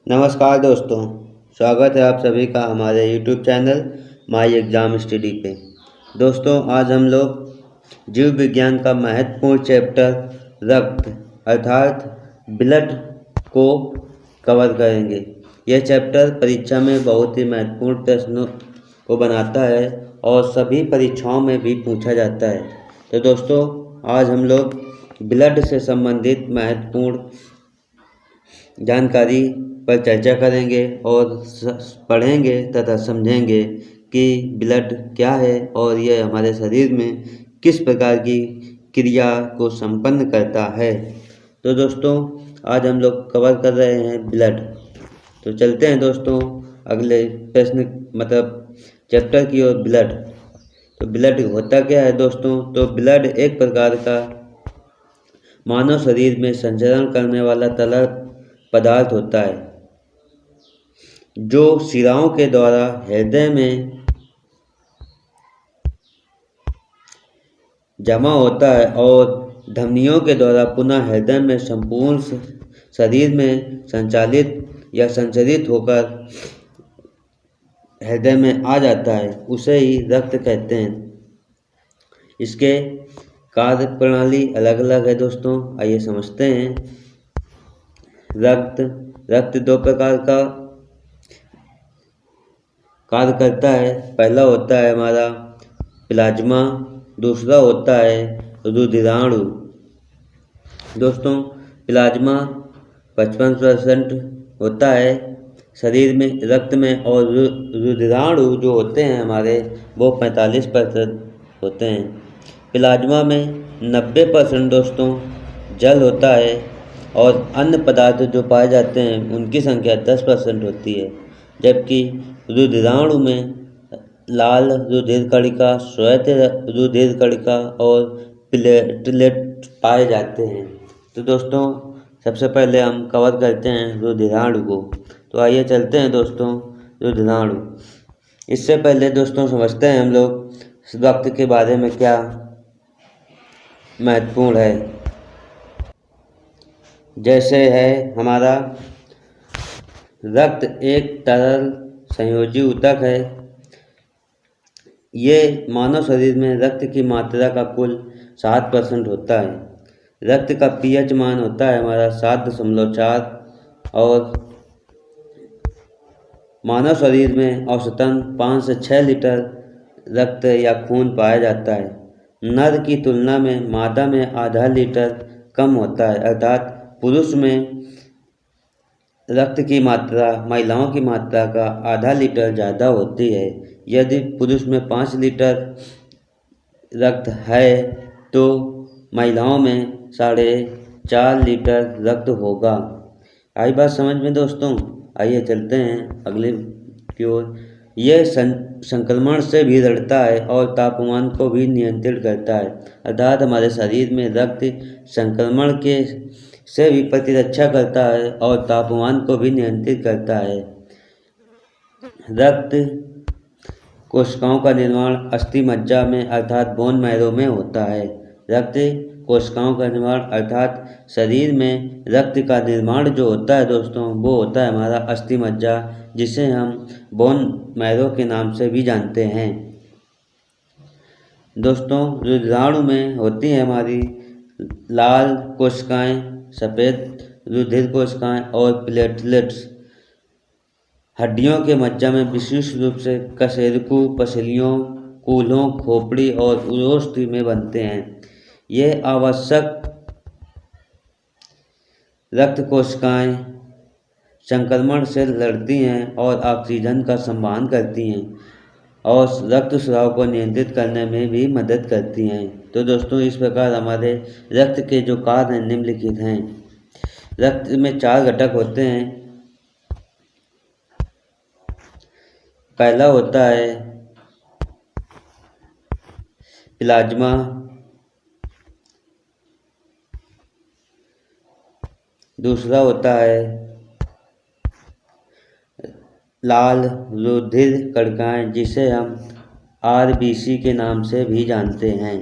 नमस्कार दोस्तों, स्वागत है आप सभी का हमारे YouTube channel my exam study पे। दोस्तों, आज हम लोग जीव विज्ञान का महत्वपूर्ण चैप्टर रक्त अर्थात ब्लड को कवर करेंगे। यह चैप्टर परीक्षा में बहुत ही महत्वपूर्ण प्रश्नों को बनाता है और सभी परीक्षाओं में भी पूछा जाता है। तो दोस्तों, आज हम लोग ब्लड से संबंधित महत्वपूर्ण जानकारी पर चर्चा करेंगे और पढ़ेंगे तथा समझेंगे कि ब्लड क्या है और यह हमारे शरीर में किस प्रकार की क्रिया को संपन्न करता है। तो दोस्तों, आज हम लोग कवर कर रहे हैं ब्लड। तो चलते हैं दोस्तों अगले प्रश्न चैप्टर की ओर। ब्लड, तो ब्लड होता क्या है दोस्तों? तो ब्लड एक प्रकार का मानव शरीर में संचरण करने वाला तरल पदार्थ होता है जो शिराओं के द्वारा हृदय में जमा होता है और धमनियों के द्वारा पुनः हृदय में संपूर्ण शरीर में संचालित या संचरित होकर हृदय में आ जाता है। उसे ही रक्त कहते हैं। इसके कार्य प्रणाली अलग अलग है दोस्तों, आइए समझते हैं। रक्त दो प्रकार का कार्य करता है। पहला होता है हमारा प्लाज्मा, दूसरा होता है रुधिराणु। दोस्तों, प्लाज्मा 55% होता है शरीर में रक्त में और रुधिराणु जो होते हैं हमारे वो 45% होते हैं। प्लाज्मा में 90% दोस्तों जल होता है और अन्य पदार्थ जो पाए जाते हैं उनकी संख्या 10% होती है, जबकि रुधिराणु में लाल रुधिर कणिका, श्वेत रुधिर कणिका और प्लेटलेट पाए जाते हैं। तो दोस्तों, सबसे पहले हम कवर करते हैं रुधिराणु को। तो आइए चलते हैं दोस्तों रुधिराणु। इससे पहले दोस्तों समझते हैं हम लोग रक्त के बारे में क्या महत्वपूर्ण है। जैसे है हमारा रक्त एक तरल संयोजी ऊतक है। ये मानव शरीर में रक्त की मात्रा का कुल 7% होता है। रक्त का पीएच मान होता है हमारा 7.4 और मानव शरीर में औसतन 5 से 6 लीटर रक्त या खून पाया जाता है। नर की तुलना में मादा में आधा लीटर कम होता है, अर्थात पुरुष में रक्त की मात्रा महिलाओं की मात्रा का आधा लीटर ज़्यादा होती है। यदि पुरुष में 5 लीटर रक्त है तो महिलाओं में 4.5 लीटर रक्त होगा। आई बात समझ में दोस्तों? आइए चलते हैं अगले की ओर। यह संक्रमण से भी लड़ता है और तापमान को भी नियंत्रित करता है, अर्थात हमारे शरीर में रक्त संक्रमण के से भी प्रतिरक्षा करता है और तापमान को भी नियंत्रित करता है। रक्त कोशिकाओं का निर्माण अस्थि मज्जा में अर्थात बोन मैरो में होता है। रक्त कोशिकाओं का निर्माण अर्थात शरीर में रक्त का निर्माण जो होता है दोस्तों वो होता है हमारा अस्थि मज्जा, जिसे हम बोन मैरो के नाम से भी जानते हैं। दोस्तों, रुधिराणु में होती है हमारी लाल कोशिकाएं, सफ़ेद रुधिर कोशिकाएं और प्लेटलेट्स। हड्डियों के मज्जा में विशेष रूप से कशेरुकी, पसलियों, कूल्हों, खोपड़ी और उरोस्थि में बनते हैं। ये आवश्यक रक्त कोशिकाएं संक्रमण से लड़ती हैं और ऑक्सीजन का संवहन करती हैं और रक्त स्राव को नियंत्रित करने में भी मदद करती हैं। तो दोस्तों, इस प्रकार हमारे रक्त के जो कार्य हैं निम्नलिखित हैं। रक्त में 4 घटक होते हैं। पहला होता है प्लाज्मा, दूसरा होता है लाल रुधिर कणिकाएं जिसे हम आरबीसी के नाम से भी जानते हैं।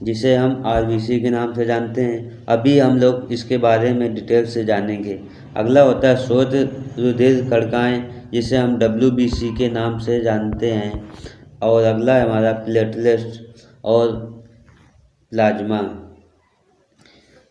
जिसे हम आरबीसी के नाम से जानते हैं। अभी हम लोग इसके बारे में डिटेल से जानेंगे। अगला होता है शोध रुधिर कणिकाएँ, जिसे हम WBC के नाम से जानते हैं। और अगला है हमारा प्लेटलेट्स और प्लाज्मा।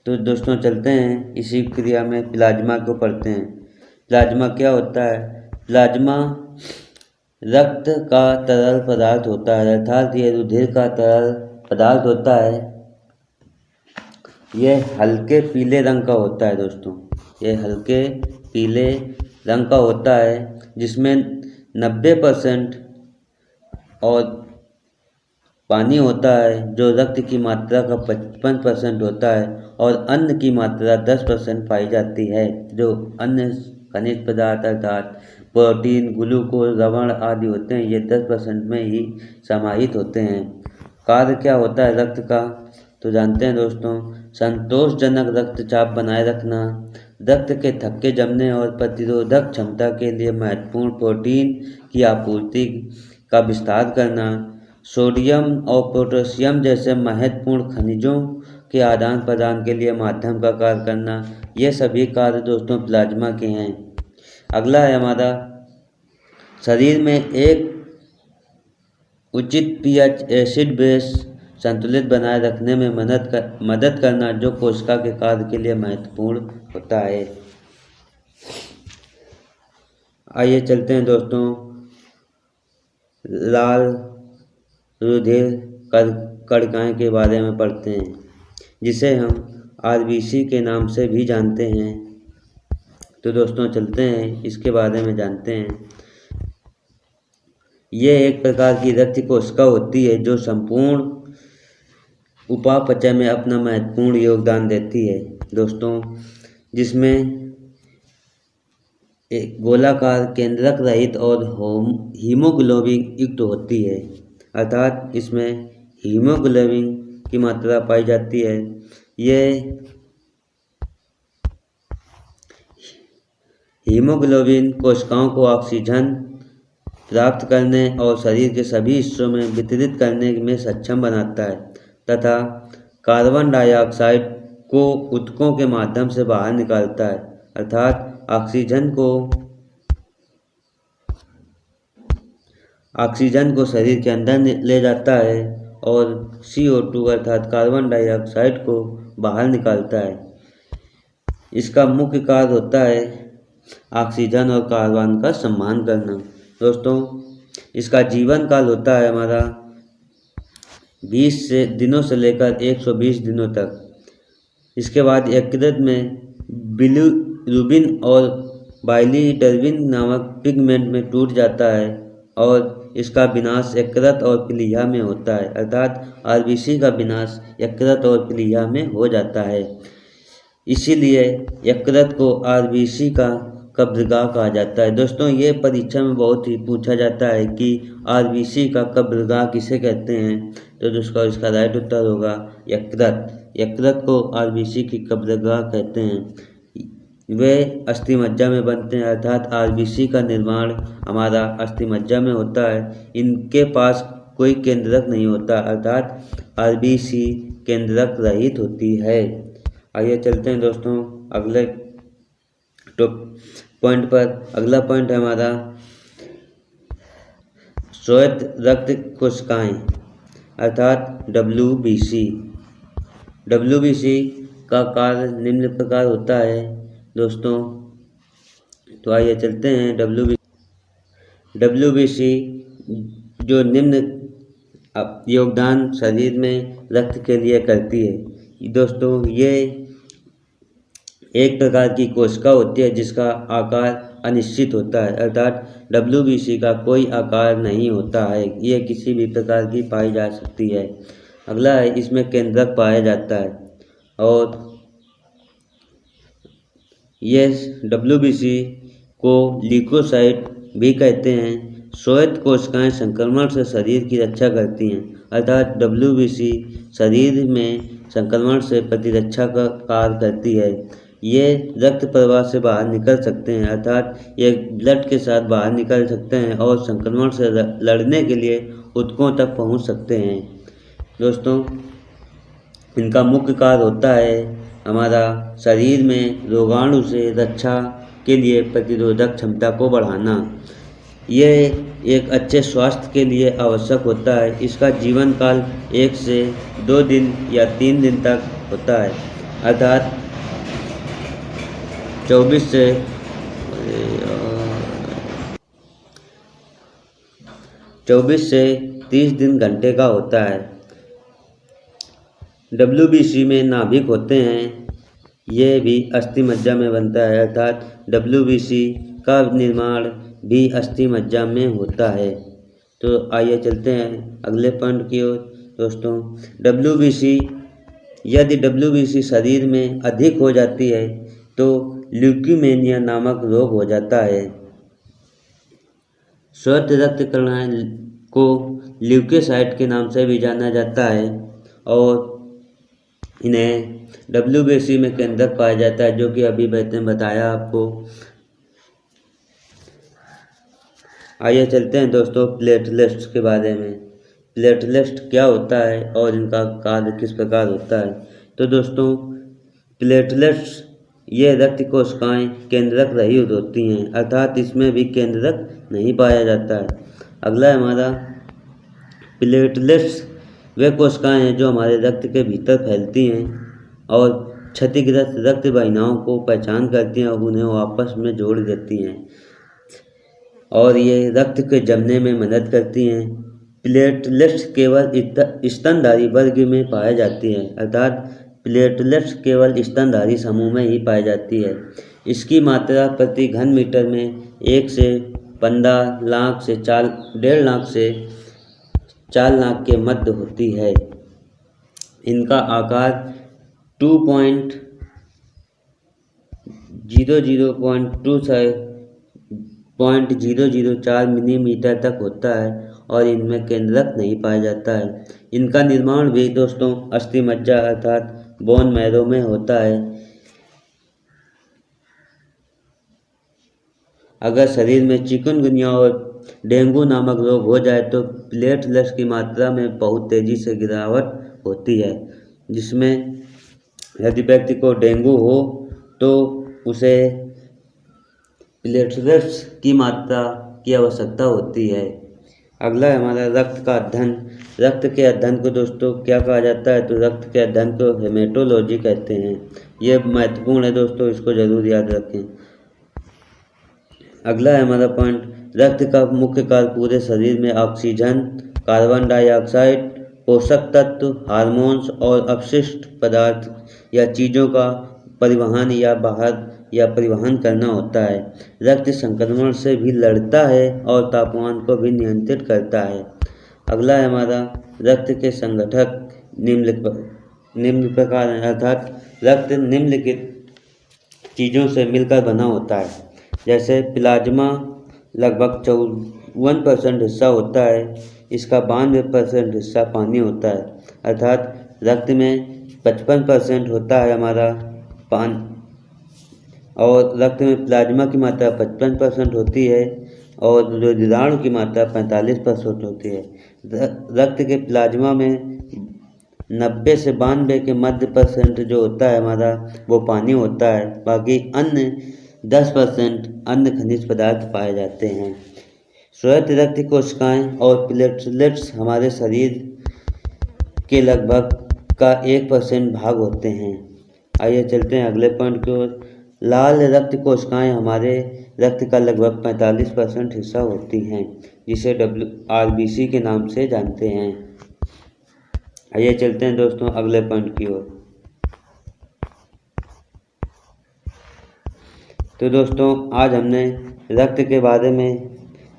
तो दोस्तों चलते हैं इसी क्रिया में प्लाज्मा को पढ़ते हैं। प्लाज्मा क्या होता है? प्लाज्मा रक्त का तरल पदार्थ होता है, अर्थात ये रुधिर का तरल पदार्थ होता है। यह हल्के पीले रंग का होता है दोस्तों, यह हल्के पीले रंग का होता है, जिसमें 90% और पानी होता है, जो रक्त की मात्रा का 55% होता है, और अन्न की मात्रा 10% पाई जाती है। जो अन्य खनिज पदार्थ अर्थात प्रोटीन, ग्लूकोज, लवण आदि होते हैं, ये 10% में ही समाहित होते हैं। कार्य क्या होता है रक्त का? तो जानते हैं दोस्तों, संतोषजनक रक्तचाप बनाए रखना, रक्त के थक्के जमने और प्रतिरोधक क्षमता के लिए महत्वपूर्ण प्रोटीन की आपूर्ति का विस्तार करना, सोडियम और पोटेशियम जैसे महत्वपूर्ण खनिजों के आदान प्रदान के लिए माध्यम का कार्य करना, ये सभी कार्य दोस्तों प्लाज्मा के हैं। अगला है हमारा शरीर में एक उचित pH एसिड बेस संतुलित बनाए रखने में मदद करना, जो कोशिका के कार्य के लिए महत्वपूर्ण होता है। आइए चलते हैं दोस्तों लाल रुधिर कणिकाएँ के बारे में पढ़ते हैं, जिसे हम RBC के नाम से भी जानते हैं। तो दोस्तों चलते हैं इसके बारे में जानते हैं। ये एक प्रकार की रक्त कोशिका होती है जो संपूर्ण उपापचय में अपना महत्वपूर्ण योगदान देती है दोस्तों, जिसमें एक गोलाकार केंद्रक रहित और हीमोग्लोबिन युक्त होती है, अर्थात इसमें हीमोग्लोबिन की मात्रा पाई जाती है। ये हीमोग्लोबिन कोशिकाओं को ऑक्सीजन प्राप्त करने और शरीर के सभी हिस्सों में वितरित करने में सक्षम बनाता है तथा कार्बन डाइऑक्साइड को ऊतकों के माध्यम से बाहर निकालता है, अर्थात ऑक्सीजन को शरीर के अंदर ले जाता है और CO2 अर्थात कार्बन डाइऑक्साइड को बाहर निकालता है। इसका मुख्य कार्य होता है ऑक्सीजन और कार्बन का सम्मान करना। दोस्तों इसका जीवन काल होता है हमारा 20 दिनों से लेकर 120 दिनों तक। इसके बाद यकृत में बिलिरुबिन और बाइलिडर्बिन नामक पिगमेंट में टूट जाता है और इसका विनाश यकृत और प्लीहा में होता है, अर्थात RBC का विनाश यकृत और प्लीहा में हो जाता है। इसीलिए यकृत को RBC का कब्रगाह कहा जाता है। दोस्तों ये परीक्षा में बहुत ही पूछा जाता है कि RBC का कब्रगाह किसे कहते हैं, तो दोस्तों इसका राइट उत्तर होगा यकृत। यकृत को RBC की कब्रगाह कहते हैं। वे अस्थिमज्जा में बनते हैं, अर्थात RBC का निर्माण हमारा अस्थिमज्जा में होता है। इनके पास कोई केंद्रक नहीं होता, अर्थात RBC केंद्रक रहित होती है। आइए चलते हैं दोस्तों अगले पॉइंट पर। अगला पॉइंट है हमारा श्वेत रक्त कोशिकाएं अर्थात WBC। WBC का कार्य निम्न प्रकार होता है दोस्तों। तो आइए चलते हैं WBC जो निम्न योगदान शरीर में रक्त के लिए करती है। दोस्तों ये एक प्रकार की कोशिका होती है जिसका आकार अनिश्चित होता है, अर्थात WBC का कोई आकार नहीं होता है, ये किसी भी प्रकार की पाई जा सकती है। अगला है इसमें केंद्रक पाया जाता है और ये WBC को ल्यूकोसाइट भी कहते हैं। श्वेत कोशिकाएं संक्रमण से शरीर की रक्षा करती हैं, अर्थात WBC शरीर में संक्रमण से प्रतिरक्षा का कार्य करती है। ये रक्त प्रवाह से बाहर निकल सकते हैं, अर्थात ये ब्लड के साथ बाहर निकल सकते हैं और संक्रमण से लड़ने के लिए ऊतकों तक पहुंच सकते हैं। दोस्तों इनका मुख्य कार्य होता है हमारा शरीर में रोगाणु से रक्षा के लिए प्रतिरोधक क्षमता को बढ़ाना। यह एक अच्छे स्वास्थ्य के लिए आवश्यक होता है। इसका जीवन काल 1 से 2 दिन या 3 दिन तक होता है, अर्थात 24 से 30 दिन घंटे का होता है। WBC में नाभिक होते हैं, ये भी अस्थि मज्जा में बनता है, अर्थात WBC का निर्माण भी अस्थि मज्जा में होता है। तो आइए चलते हैं अगले पॉइंट की ओर। दोस्तों, यदि WBC शरीर में अधिक हो जाती है तो ल्यूकीमिया नामक रोग हो जाता है। श्वेत रक्त कणिकाएं को ल्यूकोसाइट के नाम से भी जाना जाता है और इन्हें WBC में केंद्रक पाया जाता है, जो कि अभी मैंने बताया आपको। आइए चलते हैं दोस्तों प्लेटलेट्स के बारे में। प्लेटलेट्स क्या होता है और इनका कार्य किस प्रकार होता है। तो दोस्तों, प्लेटलेट्स ये रक्त कोशिकाएं केंद्रक रहित होती हैं, अर्थात इसमें भी केंद्रक नहीं पाया जाता है। अगला है हमारा प्लेटलेट्स वे कोशिकाएं हैं जो हमारे रक्त के भीतर फैलती हैं और क्षतिग्रस्त रक्त वाहिनियों को पहचान करती हैं और उन्हें वापस में जोड़ देती हैं और ये रक्त के जमने में मदद करती हैं। प्लेटलेट्स केवल स्तनधारी वर्ग में पाई जाती हैं, अर्थात प्लेटलेट्स केवल स्तनधारी समूह में ही पाई जाती है। इसकी मात्रा प्रति घन मीटर में 1 से 15 लाख से 1.5 लाख से 4 लाख के मध्य होती है। इनका आकार 2.002 से 0.004 मिलीमीटर तक होता है और इनमें केंद्रक नहीं पाया जाता है। इनका निर्माण भी दोस्तों अस्थि मज्जा अर्थात बोन मैरो में होता है। अगर शरीर में चिकनगुनिया और डेंगू नामक रोग हो जाए तो प्लेटलेट्स की मात्रा में बहुत तेजी से गिरावट होती है, जिसमें यदि व्यक्ति को डेंगू हो तो उसे प्लेटलेट्स की मात्रा की आवश्यकता होती है। अगला है हमारा रक्त का अध्ययन। रक्त के अध्ययन को दोस्तों क्या कहा जाता है, तो रक्त के अध्ययन को हेमेटोलॉजी कहते हैं। ये महत्वपूर्ण है दोस्तों, इसको जरूर याद रखें। अगला है हमारा पॉइंट, रक्त का मुख्य कार्य पूरे शरीर में ऑक्सीजन, कार्बन डाइऑक्साइड, पोषक तत्व, हार्मोन्स और अपशिष्ट पदार्थ या चीज़ों का परिवहन या परिवहन करना होता है। रक्त संक्रमण से भी लड़ता है और तापमान को भी नियंत्रित करता है। अगला है हमारा रक्त के संगठक निम्न प्रकार हैं, अर्थात रक्त निम्नलिखित चीज़ों से मिलकर बना होता है। जैसे प्लाज्मा लगभग 54% हिस्सा होता है, इसका 92% हिस्सा पानी होता है, अर्थात रक्त में 55% होता है हमारा पानी और रक्त में प्लाज्मा की मात्रा 55% होती है और जो जीवाणु की मात्रा 45% होती है। रक्त के प्लाज्मा में 90 से 92 के मध्य % जो होता है हमारा वो पानी होता है, बाकी अन्य 10% अन्य खनिज पदार्थ पाए जाते हैं। श्वेत रक्त कोशिकाएं और प्लेटलेट्स हमारे शरीर के लगभग का 1% भाग होते हैं। आइए चलते हैं अगले पॉइंट की ओर। लाल रक्त कोशिकाएं हमारे रक्त का लगभग 45% हिस्सा होती हैं, जिसे RBC के नाम से जानते हैं। आइए चलते हैं दोस्तों अगले पॉइंट की ओर। तो दोस्तों, आज हमने रक्त के बारे में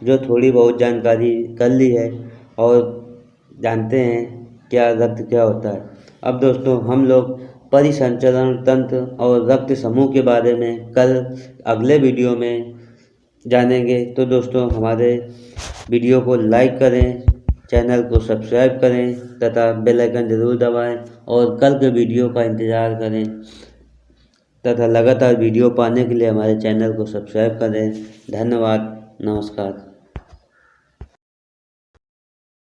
जो थोड़ी बहुत जानकारी कर ली है और जानते हैं क्या रक्त क्या होता है। अब दोस्तों हम लोग परिसंचरण तंत्र और रक्त समूह के बारे में कल अगले वीडियो में जानेंगे। तो दोस्तों हमारे वीडियो को लाइक करें, चैनल को सब्सक्राइब करें तथा बेल आइकन ज़रूर दबाएं और कल के वीडियो का इंतज़ार करें तथा लगातार वीडियो पाने के लिए हमारे चैनल को सब्सक्राइब करें। धन्यवाद, नमस्कार।